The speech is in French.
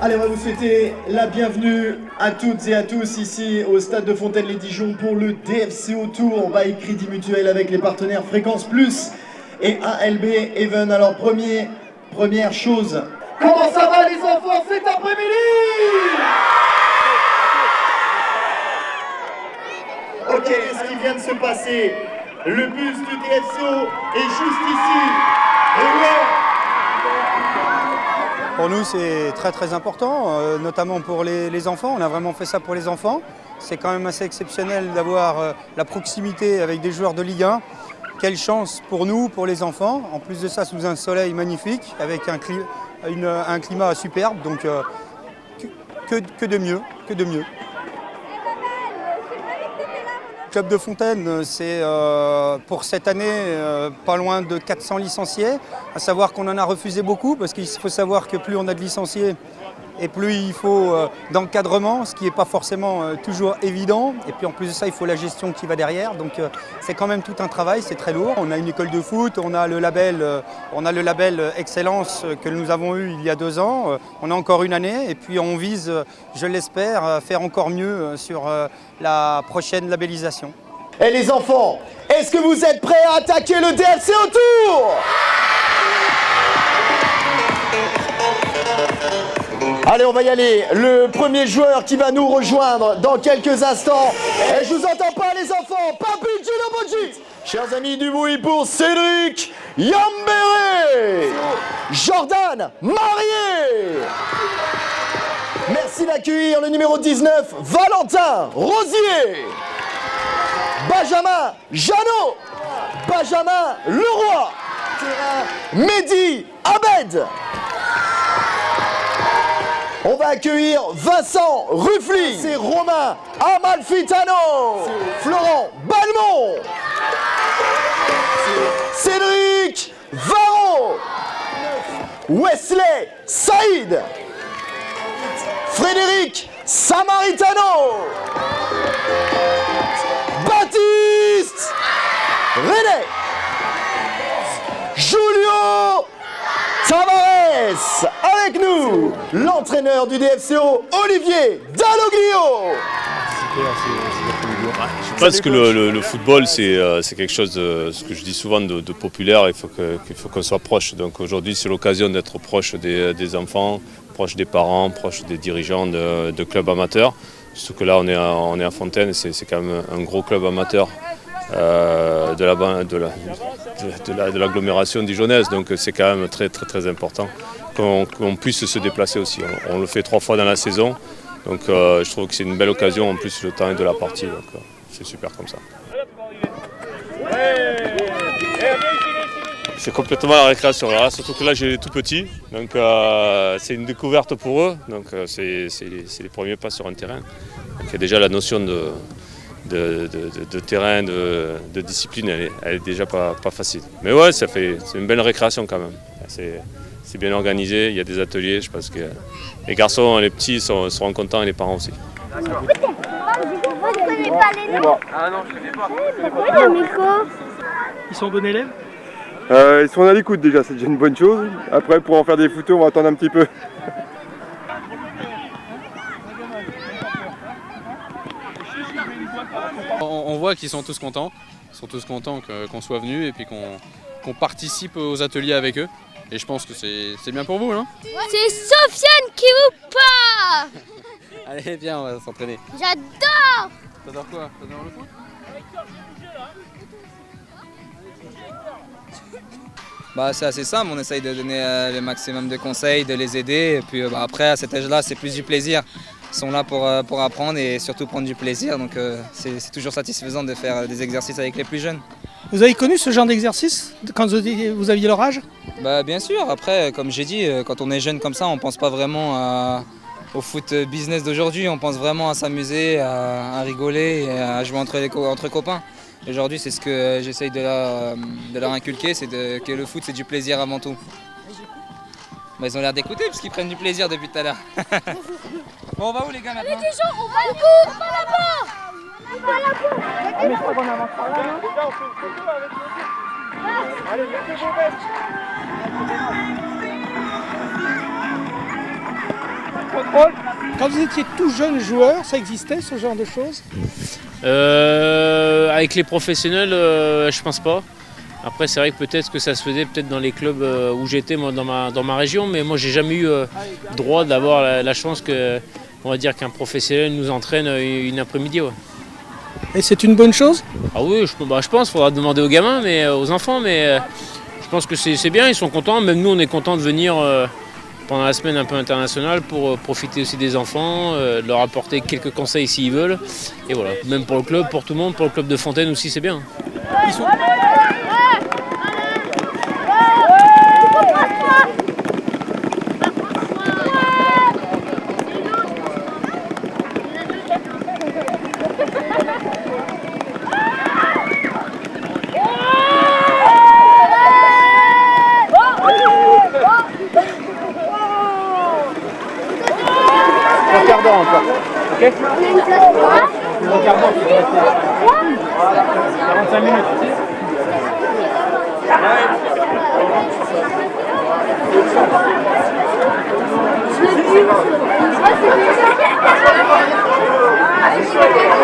Allez, on va vous souhaiter la bienvenue à toutes et à tous ici au stade de Fontaine-les-Dijon pour le DFCO Tour by Crédit Mutuel avec les partenaires Fréquence Plus et ALB Even. Alors première chose, comment ça va les enfants cet après-midi? Ok, ce qui vient de se passer, le bus du DFCO est juste ici. Et ouais. Pour nous, c'est très important, notamment pour les enfants. On a vraiment fait ça pour les enfants. C'est quand même assez exceptionnel d'avoir la proximité avec des joueurs de Ligue 1. Quelle chance pour nous, pour les enfants. En plus de ça, sous un soleil magnifique, avec un climat superbe. Donc, que de mieux, que de mieux. Le Club de Fontaine, c'est pour cette année pas loin de 400 licenciés, à savoir qu'on en a refusé beaucoup parce qu'il faut savoir que plus on a de licenciés et plus il faut d'encadrement, ce qui n'est pas forcément toujours évident. Et puis en plus de ça, il faut la gestion qui va derrière. Donc c'est quand même tout un travail, c'est très lourd. On a une école de foot, on a le label Excellence que nous avons eu il y a 2 ans. On a encore une année et puis on vise, je l'espère, faire encore mieux sur la prochaine labellisation. Et les enfants, est-ce que vous êtes prêts à attaquer le DFCO Tour? Allez, on va y aller. Le premier joueur qui va nous rejoindre dans quelques instants. Et je vous entends pas les enfants. Papi Ginoboji. Chers amis, du bruit pour Cédric Yambéré. Jordan Marié. Merci d'accueillir le numéro 19, Valentin Rosier. Benjamin Jeannot. Benjamin Leroy. Mehdi Abed. On va accueillir Vincent Ruffly, c'est Romain Amalfitano, Florent Balmont, Cédric Varro, Wesley Saïd, Frédéric Samaritano, Baptiste René, Julio Tavares, avec nous, l'entraîneur du DFCO, Olivier Dalloglio. Je pense que le football, c'est quelque chose, ce que je dis souvent, de populaire. Il faut qu'on soit proche. Donc aujourd'hui, c'est l'occasion d'être proche des enfants, proche des parents, proche des dirigeants de clubs amateurs. Surtout que là, on est à Fontaine, c'est quand même un gros club amateur. De l'agglomération dijonnaise, donc c'est quand même très important qu'on puisse se déplacer aussi. On le fait 3 fois dans la saison, donc je trouve que c'est une belle occasion, en plus le temps est de la partie, donc c'est super comme ça. C'est complètement la récréation, là, surtout que là j'ai les tout petits, donc c'est une découverte pour eux, donc c'est les premiers pas sur un terrain. Donc il y a déjà la notion de terrain, de discipline, elle est déjà pas facile. Mais ouais, c'est une belle récréation quand même. C'est bien organisé, il y a des ateliers, je pense que les garçons, les petits seront contents et les parents aussi. Vous ne connaissez pas les noms? Ah non, je ne sais pas. Pourquoi il y a un micro? Ils sont bons élèves? Ils sont à l'écoute déjà, c'est déjà une bonne chose. Après, pour en faire des photos, on va attendre un petit peu. On voit qu'ils sont tous contents. Ils sont tous contents qu'on soit venus et puis qu'on participe aux ateliers avec eux. Et je pense que c'est bien pour vous, non? C'est Sofiane qui vous parle. Allez, viens, on va s'entraîner. J'adore. T'adores quoi? T'adores le foot? C'est assez simple, on essaye de donner le maximum de conseils, de les aider. Et puis après, à cet âge-là, c'est plus du plaisir. Ils sont là pour apprendre et surtout prendre du plaisir. Donc c'est toujours satisfaisant de faire des exercices avec les plus jeunes. Vous avez connu ce genre d'exercice quand vous aviez leur âge? Bien sûr, après, comme j'ai dit, quand on est jeune comme ça, on ne pense pas vraiment au foot business d'aujourd'hui. On pense vraiment à s'amuser, à rigoler et à jouer entre copains. Aujourd'hui, c'est ce que j'essaye de leur inculquer, c'est que le foot, c'est du plaisir avant tout. Ils ont l'air d'écouter parce qu'ils prennent du plaisir depuis tout à l'heure. Bon, on va où les gars maintenant? Les gens, on va là-bas. On va là-bas. Mais je crois qu'on avance par là, non? Allez, mettez vos vestes. Quand vous étiez tout jeune joueur, ça existait ce genre de choses? Avec les professionnels, je pense pas. Après, c'est vrai que peut-être que ça se faisait peut-être dans les clubs où j'étais, moi, dans ma région, mais moi, j'ai jamais eu droit d'avoir la chance que, on va dire, qu'un professionnel nous entraîne une après-midi. Ouais. Et c'est une bonne chose? Ah oui, je pense qu'il faudra demander aux gamins, mais aux enfants, mais je pense que c'est bien, ils sont contents. Même nous, on est contents de venir pendant la semaine un peu internationale pour profiter aussi des enfants, de leur apporter quelques conseils s'ils veulent. Et voilà, même pour le club, pour tout le monde, pour le club de Fontaine aussi, c'est bien. Ils sont... Regardons encore. Ok. Regardons. 45 minutes. Ouais.